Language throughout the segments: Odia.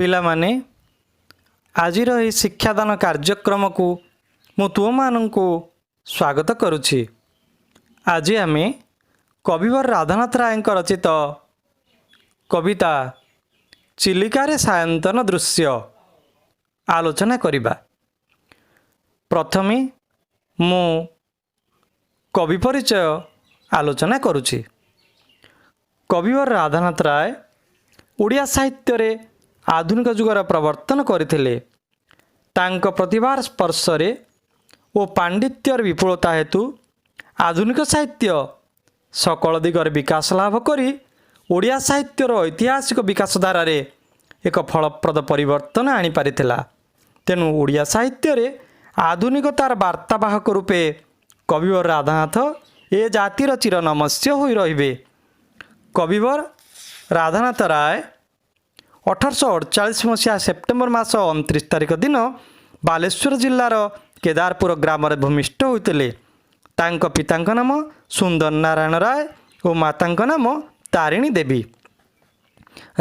ପିଲାମାନେ ଆଜିର ଏହି ଶିକ୍ଷାଦାନ କାର୍ଯ୍ୟକ୍ରମକୁ ମୁଁ ତୁମମାନଙ୍କୁ ସ୍ୱାଗତ କରୁଛି। ଆଜି ଆମେ କବିବର ରାଧାନାଥ ରାୟଙ୍କ ରଚିତ କବିତା ଚିଲିକାରେ ସାୟନ୍ତନ ଦୃଶ୍ୟ ଆଲୋଚନା କରିବା। ପ୍ରଥମେ ମୁଁ କବି ପରିଚୟ ଆଲୋଚନା କରୁଛି। କବିବର ରାଧାନାଥ ରାୟ ଓଡ଼ିଆ ସାହିତ୍ୟରେ ଆଧୁନିକ ଯୁଗର ପ୍ରବର୍ତ୍ତନ କରିଥିଲେ। ତାଙ୍କ ପ୍ରତିଭାର ସ୍ପର୍ଶରେ ଓ ପାଣ୍ଡିତ୍ୟର ବିପୁଳତା ହେତୁ ଆଧୁନିକ ସାହିତ୍ୟ ସକଳ ଦିଗରେ ବିକାଶ ଲାଭ କରି ଓଡ଼ିଆ ସାହିତ୍ୟର ଐତିହାସିକ ବିକାଶ ଧାରାରେ ଏକ ଫଳପ୍ରଦ ପରିବର୍ତ୍ତନ ଆଣିପାରିଥିଲା। ତେଣୁ ଓଡ଼ିଆ ସାହିତ୍ୟରେ ଆଧୁନିକତାର ବାର୍ତ୍ତାବାହକ ରୂପେ କବିବର ରାଧାନାଥ ଏ ଜାତିର ଚିରନମସ୍ୟ ହୋଇ ରହିବେ। କବିବର ରାଧାନାଥ ରାୟ 1848 ମସିହା ସେପ୍ଟେମ୍ବର ମାସ 29 ତାରିଖ ଦିନ ବାଲେଶ୍ୱର ଜିଲ୍ଲାର କେଦାରପୁର ଗ୍ରାମରେ ଭୂମିଷ୍ଠ ହୋଇଥିଲେ। ତାଙ୍କ ପିତାଙ୍କ ନାମ ସୁନ୍ଦର ନାରାୟଣ ରାୟ ଓ ମାତାଙ୍କ ନାମ ତାରିଣୀ ଦେବୀ।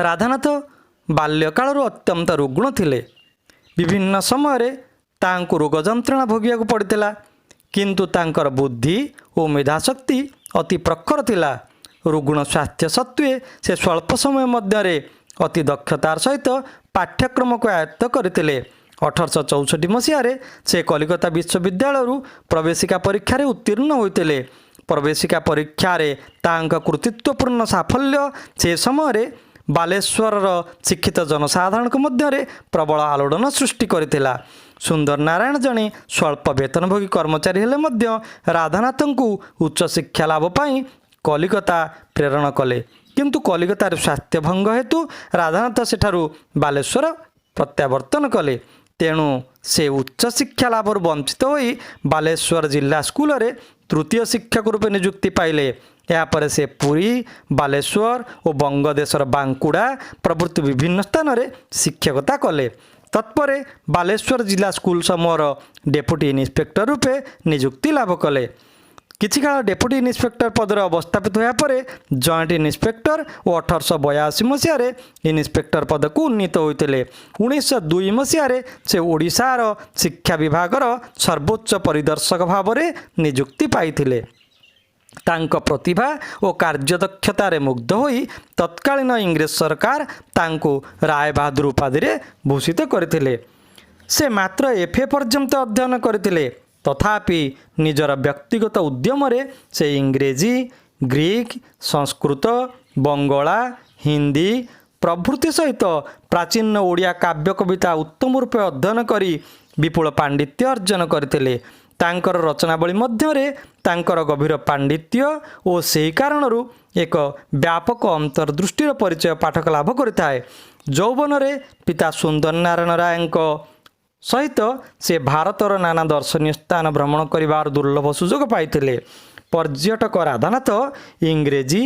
ରାଧାନାଥ ବାଲ୍ୟକାଳରୁ ଅତ୍ୟନ୍ତ ରୁଗ୍ଣ ଥିଲେ। ବିଭିନ୍ନ ସମୟରେ ତାଙ୍କୁ ରୋଗ ଯନ୍ତ୍ରଣା ଭୋଗିବାକୁ ପଡ଼ିଥିଲା, କିନ୍ତୁ ତାଙ୍କର ବୁଦ୍ଧି ଓ ମେଧାଶକ୍ତି ଅତି ପ୍ରଖର ଥିଲା। ରୁଗ୍ଣ ସ୍ୱାସ୍ଥ୍ୟ ସତ୍ତ୍ୱେ ସେ ସ୍ୱଳ୍ପ ସମୟ ମଧ୍ୟରେ ଅତି ଦକ୍ଷତାର ସହିତ ପାଠ୍ୟକ୍ରମକୁ ଆୟତ୍ତ କରିଥିଲେ। 1864 ମସିହାରେ ସେ କଲିକତା ବିଶ୍ୱବିଦ୍ୟାଳୟରୁ ପ୍ରବେଶିକା ପରୀକ୍ଷାରେ ଉତ୍ତୀର୍ଣ୍ଣ ହୋଇଥିଲେ। ପ୍ରବେଶିକା ପରୀକ୍ଷାରେ ତାଙ୍କ କୃତିତ୍ୱପୂର୍ଣ୍ଣ ସାଫଲ୍ୟ ସେ ସମୟରେ ବାଲେଶ୍ୱରର ଶିକ୍ଷିତ ଜନସାଧାରଣଙ୍କ ମଧ୍ୟରେ ପ୍ରବଳ ଆଲୋଡ଼ନ ସୃଷ୍ଟି କରିଥିଲା। ସୁନ୍ଦର ନାରାୟଣ ଜଣେ ସ୍ୱଳ୍ପ ବେତନଭୋଗୀ କର୍ମଚାରୀ ହେଲେ ମଧ୍ୟ ରାଧାନାଥଙ୍କୁ ଉଚ୍ଚଶିକ୍ଷା ଲାଭ ପାଇଁ କଲିକତା ପ୍ରେରଣ କଲେ, କିନ୍ତୁ କଲିକତାର ସ୍ୱାସ୍ଥ୍ୟ ଭଙ୍ଗ ହେତୁ ରାଧାନାଥ ସେଠାରୁ ବାଲେଶ୍ୱର ପ୍ରତ୍ୟାବର୍ତ୍ତନ କଲେ। ତେଣୁ ସେ ଉଚ୍ଚଶିକ୍ଷା ଲାଭରୁ ବଞ୍ଚିତ ହୋଇ ବାଲେଶ୍ୱର ଜିଲ୍ଲା ସ୍କୁଲରେ ତୃତୀୟ ଶିକ୍ଷକ ରୂପେ ନିଯୁକ୍ତି ପାଇଲେ। ଏହାପରେ ସେ ପୁରୀ, ବାଲେଶ୍ୱର ଓ ବଙ୍ଗଦେଶର ବାଙ୍କୁଡ଼ା ପ୍ରଭୃତି ବିଭିନ୍ନ ସ୍ଥାନରେ ଶିକ୍ଷକତା କଲେ। ତତ୍ପରେ ବାଲେଶ୍ୱର ଜିଲ୍ଲା ସ୍କୁଲ ସମୂହର ଡେପୁଟି ଇନ୍ସପେକ୍ଟର ରୂପେ ନିଯୁକ୍ତି ଲାଭ କଲେ। କିଛି କାଳ ଡେପୁଟି ଇନ୍ସପେକ୍ଟର ପଦରେ ଅବସ୍ଥାପିତ ହେବା ପରେ ଜଏଣ୍ଟ ଇନ୍ସପେକ୍ଟର ଓ 1882 ମସିହାରେ ଇନ୍ସପେକ୍ଟର ପଦକୁ ଉନ୍ନୀତ ହୋଇଥିଲେ। 1902 ମସିହାରେ ସେ ଓଡ଼ିଶାର ଶିକ୍ଷା ବିଭାଗର ସର୍ବୋଚ୍ଚ ପରିଦର୍ଶକ ଭାବରେ ନିଯୁକ୍ତି ପାଇଥିଲେ। ତାଙ୍କ ପ୍ରତିଭା ଓ କାର୍ଯ୍ୟଦକ୍ଷତାରେ ମୁଗ୍ଧ ହୋଇ ତତ୍କାଳୀନ ଇଂରେଜ ସରକାର ତାଙ୍କୁ ରାୟ ବାହାଦୁର ଉପାଧିରେ ଭୂଷିତ କରିଥିଲେ। ସେ ମାତ୍ର FA ପର୍ଯ୍ୟନ୍ତ ଅଧ୍ୟୟନ କରିଥିଲେ। ତଥାପି ନିଜର ବ୍ୟକ୍ତିଗତ ଉଦ୍ୟମରେ ସେ ଇଂରେଜୀ, ଗ୍ରୀକ୍, ସଂସ୍କୃତ, ବଙ୍ଗଳା, ହିନ୍ଦୀ ପ୍ରଭୃତି ସହିତ ପ୍ରାଚୀନ ଓଡ଼ିଆ କାବ୍ୟ କବିତା ଉତ୍ତମ ରୂପେ ଅଧ୍ୟୟନ କରି ବିପୁଳ ପାଣ୍ଡିତ୍ୟ ଅର୍ଜନ କରିଥିଲେ। ତାଙ୍କର ରଚନାବଳୀ ମଧ୍ୟରେ ତାଙ୍କର ଗଭୀର ପାଣ୍ଡିତ୍ୟ ଓ ସେହି କାରଣରୁ ଏକ ବ୍ୟାପକ ଅନ୍ତର୍ଦୃଷ୍ଟିର ପରିଚୟ ପାଠକ ଲାଭ କରିଥାଏ। ଯୌବନରେ ପିତା ସୁନ୍ଦର ନାରାୟଣ ରାୟଙ୍କ ସହିତ ସେ ଭାରତର ନାନା ଦର୍ଶନୀୟ ସ୍ଥାନ ଭ୍ରମଣ କରିବାର ଦୁର୍ଲଭ ସୁଯୋଗ ପାଇଥିଲେ। ପର୍ଯ୍ୟଟକ ରାଧାନାଥ ଇଂରେଜୀ,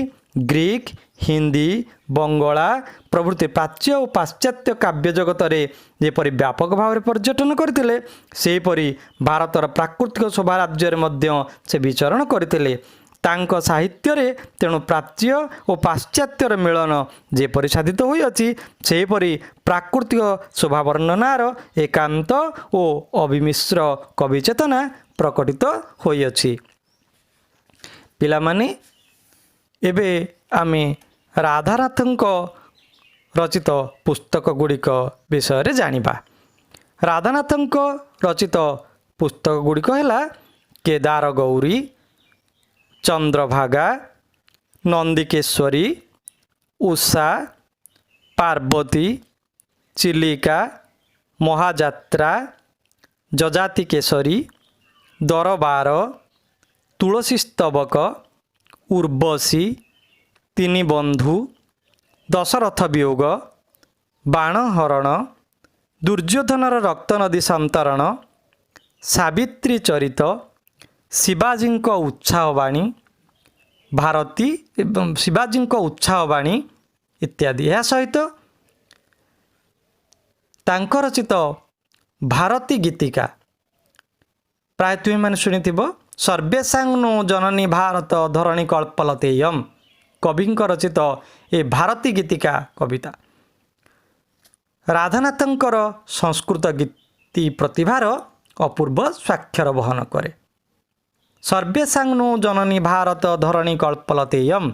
ଗ୍ରୀକ୍, ହିନ୍ଦୀ, ବଙ୍ଗଳା ପ୍ରଭୃତି ପ୍ରାଚ୍ୟ ଓ ପାଶ୍ଚାତ୍ୟ କାବ୍ୟ ଜଗତରେ ଯେପରି ବ୍ୟାପକ ଭାବରେ ପର୍ଯ୍ୟଟନ କରିଥିଲେ, ସେହିପରି ଭାରତର ପ୍ରାକୃତିକ ଶୋଭା ରାଜ୍ୟରେ ମଧ୍ୟ ସେ ବିଚରଣ କରିଥିଲେ। ତାଙ୍କ ସାହିତ୍ୟରେ ତେଣୁ ପ୍ରାଚ୍ୟ ଓ ପାଶ୍ଚାତ୍ୟର ମିଳନ ଯେପରି ସାଧିତ ହୋଇଅଛି, ସେହିପରି ପ୍ରାକୃତିକ ଶୋଭା ବର୍ଣ୍ଣନାର ଏକାନ୍ତ ଓ ଅବିମିଶ୍ର କବିଚେତନା ପ୍ରକଟିତ ହୋଇଅଛି। ପିଲାମାନେ, ଏବେ ଆମେ ରାଧାନାଥଙ୍କ ରଚିତ ପୁସ୍ତକ ଗୁଡ଼ିକ ବିଷୟରେ ଜାଣିବା। ରାଧାନାଥଙ୍କ ରଚିତ ପୁସ୍ତକ ଗୁଡ଼ିକ ହେଲା କେଦାର ଗୌରୀ, ଚନ୍ଦ୍ରଭାଗା, ନନ୍ଦିକେଶ୍ୱରୀ, ଉଷା, ପାର୍ବତୀ, ଚିଲିକା, ମହାଯାତ୍ରା, ଯଯାତି କେଶରୀ, ଦରବାର, ତୁଳସୀ ସ୍ତବକ, ଉର୍ବଶୀ, ତିନି ବନ୍ଧୁ, ଦଶରଥ ବିୟୋଗ, ବାଣହରଣ, ଦୁର୍ଯ୍ୟୋଧନର ରକ୍ତନଦୀ ସନ୍ତରଣ, ସାବିତ୍ରୀ ଚରିତ, ଶିବାଜୀଙ୍କ ଉତ୍ସାହବାଣୀ, ଭାରତୀ ଏବଂ ଶିବାଜୀଙ୍କ ଉତ୍ସାହବାଣୀ ଇତ୍ୟାଦି। ଏହା ସହିତ ତାଙ୍କ ରଚିତ ଭାରତୀ ଗୀତିକା, ପ୍ରାୟ ତୁମେମାନେ ଶୁଣିଥିବ, ସର୍ବେଶାଂ नो जननी ଭାରତ ଧରଣୀ କଳ୍ପଲତେୟମ୍, କବିଙ୍କ ରଚିତ ଏ ଭାରତୀ ଗୀତିକା କବିତା। ରାଧାନାଥଙ୍କର ସଂସ୍କୃତ ଗୀତି ପ୍ରତିଭାର ଅପୂର୍ବ ସ୍ୱାକ୍ଷର ବହନ କରେ। ସର୍ବେସାଂ ନୁ ଜନନୀ ଭାରତ ଧରଣୀ କଳ୍ପଲତେୟମ୍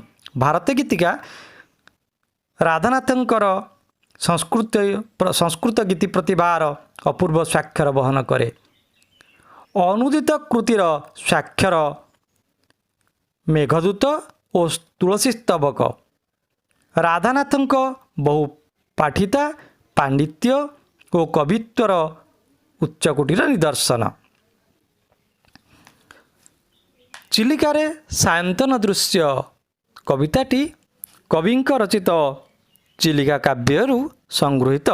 ଭାରତ ଗୀତିକା ରାଧାନାଥଙ୍କର ସଂସ୍କୃତ ଗୀତି ପ୍ରତିଭାର ଅପୂର୍ବ ସ୍ୱାକ୍ଷର ବହନ କରେ। ଅନୁଦିତ କୃତିର ସ୍ୱାକ୍ଷର ମେଘଦୂତ ଓ ତୁଳସୀ ସ୍ତବକ ରାଧାନାଥଙ୍କ ବହୁ ପାଠିତା ପାଣ୍ଡିତ୍ୟ ଓ କବିତ୍ୱର ଉଚ୍ଚକୋଟୀର ନିଦର୍ଶନ। ଚିଲିକାରେ ସାୟନ୍ତନ ଦୃଶ୍ୟ କବିତାଟି କବିଙ୍କ ରଚିତ ଚିଲିକା କାବ୍ୟରୁ ସଂଗୃହୀତ।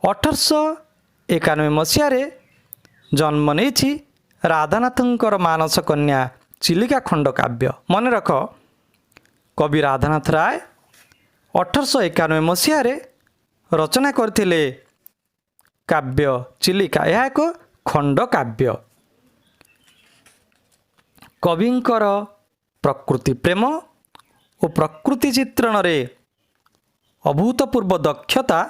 1891 ମସିହାରେ ଜନ୍ମ ନେଇଛି ରାଧାନାଥଙ୍କର ମାନସ କନ୍ୟା ଚିଲିକା ଖଣ୍ଡ କାବ୍ୟ। ମନେ ରଖ, କବି ରାଧାନାଥ ରାୟ 1891 ମସିହାରେ ରଚନା କରିଥିଲେ କାବ୍ୟ ଚିଲିକା। ଏହା ଏକ ଖଣ୍ଡ କାବ୍ୟ। କବିଙ୍କର ପ୍ରକୃତି ପ୍ରେମ ଓ ପ୍ରକୃତି ଚିତ୍ରଣରେ ଅଭୂତପୂର୍ବ ଦକ୍ଷତା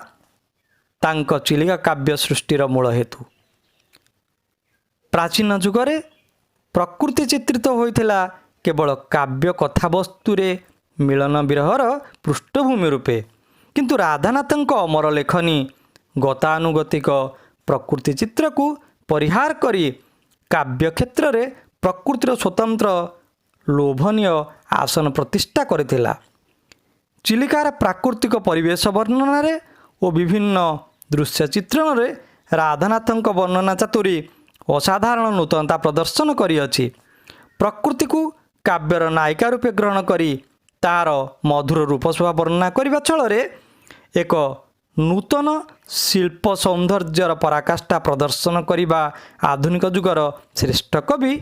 ତାଙ୍କ ଚିଲିକା କାବ୍ୟ ସୃଷ୍ଟିର ମୂଳ ହେତୁ। ପ୍ରାଚୀନ ଯୁଗରେ ପ୍ରକୃତି ଚିତ୍ରିତ ହୋଇଥିଲା କେବଳ କାବ୍ୟ କଥାବସ୍ତୁରେ ମିଳନ ବିରହର ପୃଷ୍ଠଭୂମି ରୂପେ, କିନ୍ତୁ ରାଧାନାଥଙ୍କ ଅମର ଲେଖନୀ ଗତାନୁଗତିକ ପ୍ରକୃତି ଚିତ୍ରକୁ ପରିହାର କରି କାବ୍ୟ କ୍ଷେତ୍ରରେ ପ୍ରକୃତିର ସ୍ୱତନ୍ତ୍ର ଲୋଭନୀୟ ଆସନ ପ୍ରତିଷ୍ଠା କରିଥିଲା। ଚିଲିକାର ପ୍ରାକୃତିକ ପରିବେଶ ବର୍ଣ୍ଣନାରେ ଓ ବିଭିନ୍ନ ଦୃଶ୍ୟ ଚିତ୍ରଣରେ ରାଧାନାଥଙ୍କ ବର୍ଣ୍ଣନା ଚାତୁରୀ ଅସାଧାରଣ ନୂତନତା ପ୍ରଦର୍ଶନ କରିଅଛି। ପ୍ରକୃତିକୁ କାବ୍ୟର ନାୟିକା ରୂପେ ଗ୍ରହଣ କରି ତାହାର ମଧୁର ରୂପଶୋଭା ବର୍ଣ୍ଣନା କରିବା ଛଳରେ ଏକ ନୂତନ ଶିଳ୍ପ ସୌନ୍ଦର୍ଯ୍ୟର ପରାକାଷ୍ଠା ପ୍ରଦର୍ଶନ କରିବା ଆଧୁନିକ ଯୁଗର ଶ୍ରେଷ୍ଠ କବି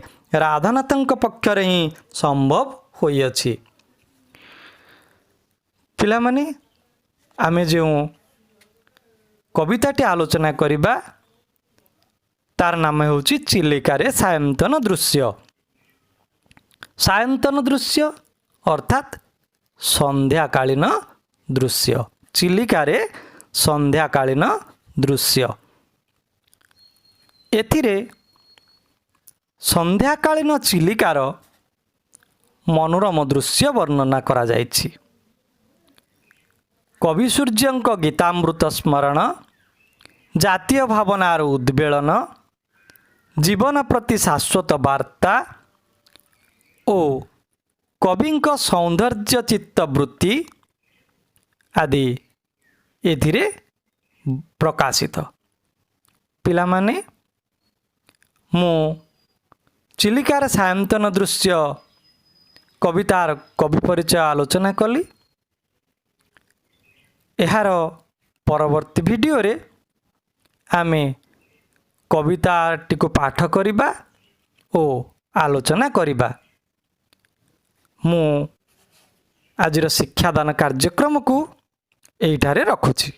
ରାଧାନାଥଙ୍କ ପକ୍ଷରେ ହିଁ ସମ୍ଭବ ହୋଇଅଛି। ପିଲାମାନେ, ଆମେ ଯେଉଁ କବିତାଟି ଆଲୋଚନା କରିବା ତାର ନାମ ହେଉଛି ଚିଲିକାରେ ସାୟନ୍ତନ ଦୃଶ୍ୟ। ସାୟନ୍ତନ ଦୃଶ୍ୟ ଅର୍ଥାତ୍ ସନ୍ଧ୍ୟାକାଳୀନ ଦୃଶ୍ୟ। ଚିଲିକାରେ ସନ୍ଧ୍ୟାକାଳୀନ ଦୃଶ୍ୟ। ଏଥିରେ ସନ୍ଧ୍ୟାକାଳୀନ ଚିଲିକାର ମନୋରମ ଦୃଶ୍ୟ ବର୍ଣ୍ଣନା କରାଯାଇଛି। କବି ସୂର୍ଯ୍ୟଙ୍କ ଗୀତାମୃତ ସ୍ମରଣ, ଜାତୀୟ ଭାବନାର ଉଦ୍ବେଳନ, ଜୀବନ ପ୍ରତି ଶାଶ୍ୱତ ବାର୍ତ୍ତା ଓ କବିଙ୍କ ସୌନ୍ଦର୍ଯ୍ୟ ଚିତ୍ତ ବୃତ୍ତି ଆଦି ଏଥିରେ ପ୍ରକାଶିତ। ପିଲାମାନେ, ମୁଁ ଚିଲିକାର ସାୟନ୍ତନ ଦୃଶ୍ୟ କବିତାର କବି ପରିଚୟ ଆଲୋଚନା କଲି। ଏହାର ପରବର୍ତ୍ତୀ ଭିଡ଼ିଓରେ ଆମେ କବିତାଟିକୁ ପାଠ କରିବା ଓ ଆଲୋଚନା କରିବା। ମୁଁ ଆଜିର ଶିକ୍ଷାଦାନ କାର୍ଯ୍ୟକ୍ରମକୁ ଏଇଠାରେ ରଖୁଛି।